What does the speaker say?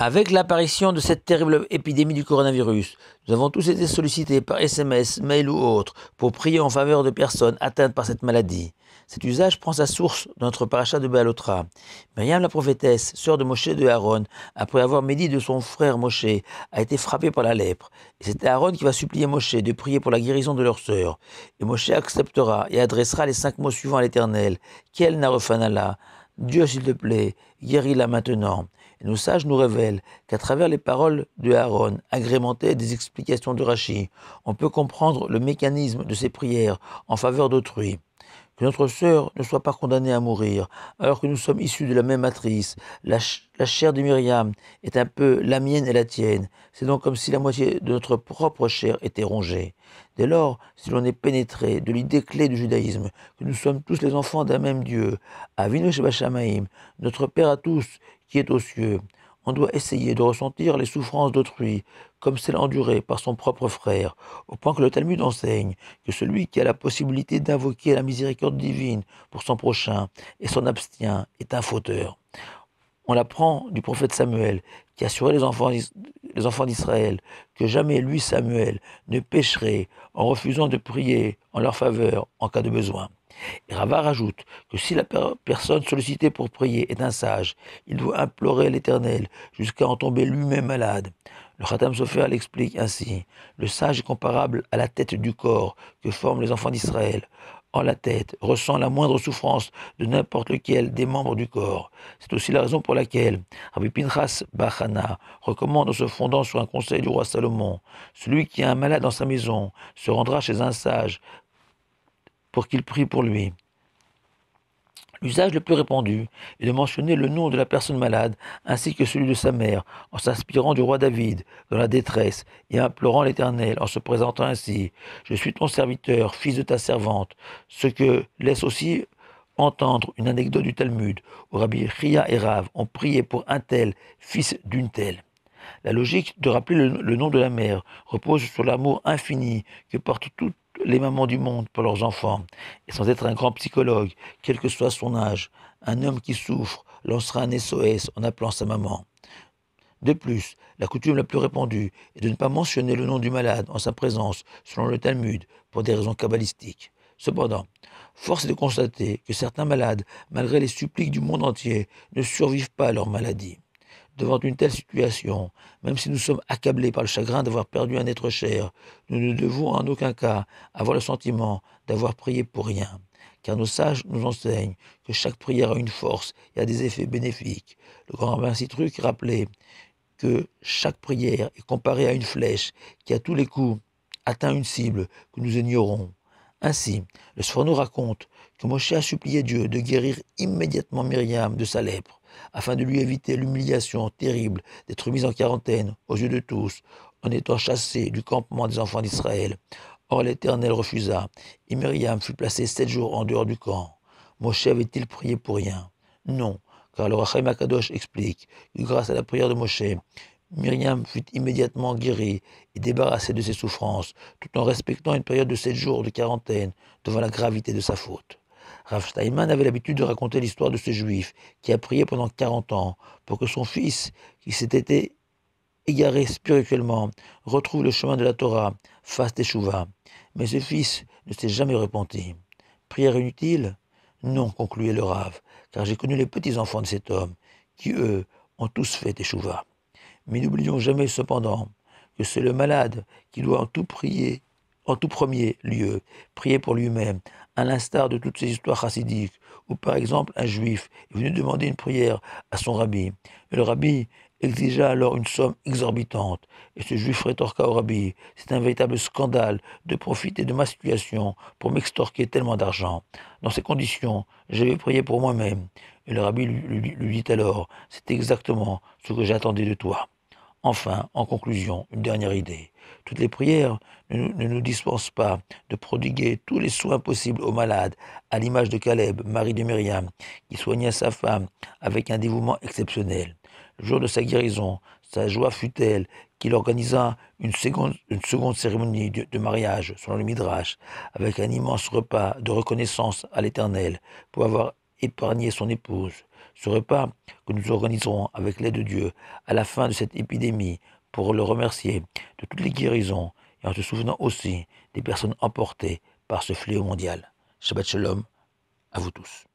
Avec l'apparition de cette terrible épidémie du coronavirus, nous avons tous été sollicités par SMS, mail ou autre pour prier en faveur de personnes atteintes par cette maladie. Cet usage prend sa source dans notre paracha de Béalotra. Myriam la prophétesse, sœur de Moshe et de Aaron, après avoir médit de son frère Moshe, a été frappée par la lèpre. Et c'est Aaron qui va supplier Moshe de prier pour la guérison de leur sœur. Et Moshe acceptera et adressera les 5 mots suivants à l'Éternel. Quel Narefanala, Dieu s'il te plaît, guéris-la maintenant. Et nos sages nous révèlent qu'à travers les paroles de Aaron, agrémentées des explications de Rachi, on peut comprendre le mécanisme de ces prières en faveur d'autrui. Que notre sœur ne soit pas condamnée à mourir, alors que nous sommes issus de la même matrice. La chair de Myriam est un peu la mienne et la tienne. C'est donc comme si la moitié de notre propre chair était rongée. Dès lors, si l'on est pénétré de l'idée clé du judaïsme, que nous sommes tous les enfants d'un même Dieu, Avinu Shebashamaim, notre Père à tous qui est aux cieux, on doit essayer de ressentir les souffrances d'autrui, comme celles endurées par son propre frère, au point que le Talmud enseigne que celui qui a la possibilité d'invoquer la miséricorde divine pour son prochain et s'en abstient est un fauteur. On l'apprend du prophète Samuel, qui assurait les enfants d'Israël que jamais lui, Samuel, ne pécherait en refusant de prier en leur faveur en cas de besoin. Et Rava rajoute que si la personne sollicitée pour prier est un sage, il doit implorer l'Éternel jusqu'à en tomber lui-même malade. Le Khatam Sofer l'explique ainsi. Le sage est comparable à la tête du corps que forment les enfants d'Israël. Or, la tête ressent la moindre souffrance de n'importe lequel des membres du corps. C'est aussi la raison pour laquelle Rabbi Pinchas Bar Hana recommande, en se fondant sur un conseil du roi Salomon, celui qui a un malade dans sa maison se rendra chez un sage pour qu'il prie pour lui. L'usage le plus répandu est de mentionner le nom de la personne malade ainsi que celui de sa mère, en s'inspirant du roi David dans la détresse et implorant l'Éternel en se présentant ainsi: « Je suis ton serviteur, fils de ta servante », ce que laisse aussi entendre une anecdote du Talmud où Rabbi Chia et Rav ont prié pour un tel, fils d'une telle. La logique de rappeler le nom de la mère repose sur l'amour infini que portent toutes les mamans du monde pour leurs enfants. Et sans être un grand psychologue, quel que soit son âge, un homme qui souffre lancera un SOS en appelant sa maman. De plus, la coutume la plus répandue est de ne pas mentionner le nom du malade en sa présence, selon le Talmud, pour des raisons kabbalistiques. Cependant, force est de constater que certains malades, malgré les suppliques du monde entier, ne survivent pas à leur maladie. Devant une telle situation, même si nous sommes accablés par le chagrin d'avoir perdu un être cher, nous ne devons en aucun cas avoir le sentiment d'avoir prié pour rien, car nos sages nous enseignent que chaque prière a une force et a des effets bénéfiques. Le grand rabbin Citruc rappelait que chaque prière est comparée à une flèche qui, à tous les coups, atteint une cible que nous ignorons. Ainsi, le Sforno raconte que Moshe a supplié Dieu de guérir immédiatement Myriam de sa lèpre, afin de lui éviter l'humiliation terrible d'être mise en quarantaine aux yeux de tous, en étant chassée du campement des enfants d'Israël. Or l'Éternel refusa, et Myriam fut placée 7 jours en dehors du camp. Moshe avait-il prié pour rien? Non, car le Rachaim Akadosh explique que grâce à la prière de Moshe, Myriam fut immédiatement guérie et débarrassée de ses souffrances, tout en respectant une période de 7 jours de quarantaine devant la gravité de sa faute. Rav Steinman avait l'habitude de raconter l'histoire de ce juif qui a prié pendant 40 ans pour que son fils, qui s'était égaré spirituellement, retrouve le chemin de la Torah, fasse teshuva. Mais ce fils ne s'est jamais repenti. Prière inutile? Non, concluait le Rav, car j'ai connu les petits-enfants de cet homme, qui, eux, ont tous fait teshuva. Mais n'oublions jamais cependant que c'est le malade qui doit en tout premier lieu, prier pour lui-même, à l'instar de toutes ces histoires chassidiques, où par exemple un juif est venu demander une prière à son rabbi, et le rabbi exigea alors une somme exorbitante, et ce juif rétorqua au rabbi: « C'est un véritable scandale de profiter de ma situation pour m'extorquer tellement d'argent. Dans ces conditions, je vais prier pour moi-même. » Et le rabbi lui dit alors: « C'est exactement ce que j'attendais de toi. » Enfin, en conclusion, une dernière idée. Toutes les prières ne nous dispensent pas de prodiguer tous les soins possibles aux malades, à l'image de Caleb, mari de Myriam, qui soigna sa femme avec un dévouement exceptionnel. Le jour de sa guérison, sa joie fut telle qu'il organisa une seconde cérémonie de mariage, selon le Midrash, avec un immense repas de reconnaissance à l'Éternel pour avoir épargné son épouse. Ce repas que nous organiserons avec l'aide de Dieu à la fin de cette épidémie pour le remercier de toutes les guérisons et en se souvenant aussi des personnes emportées par ce fléau mondial. Shabbat Shalom à vous tous.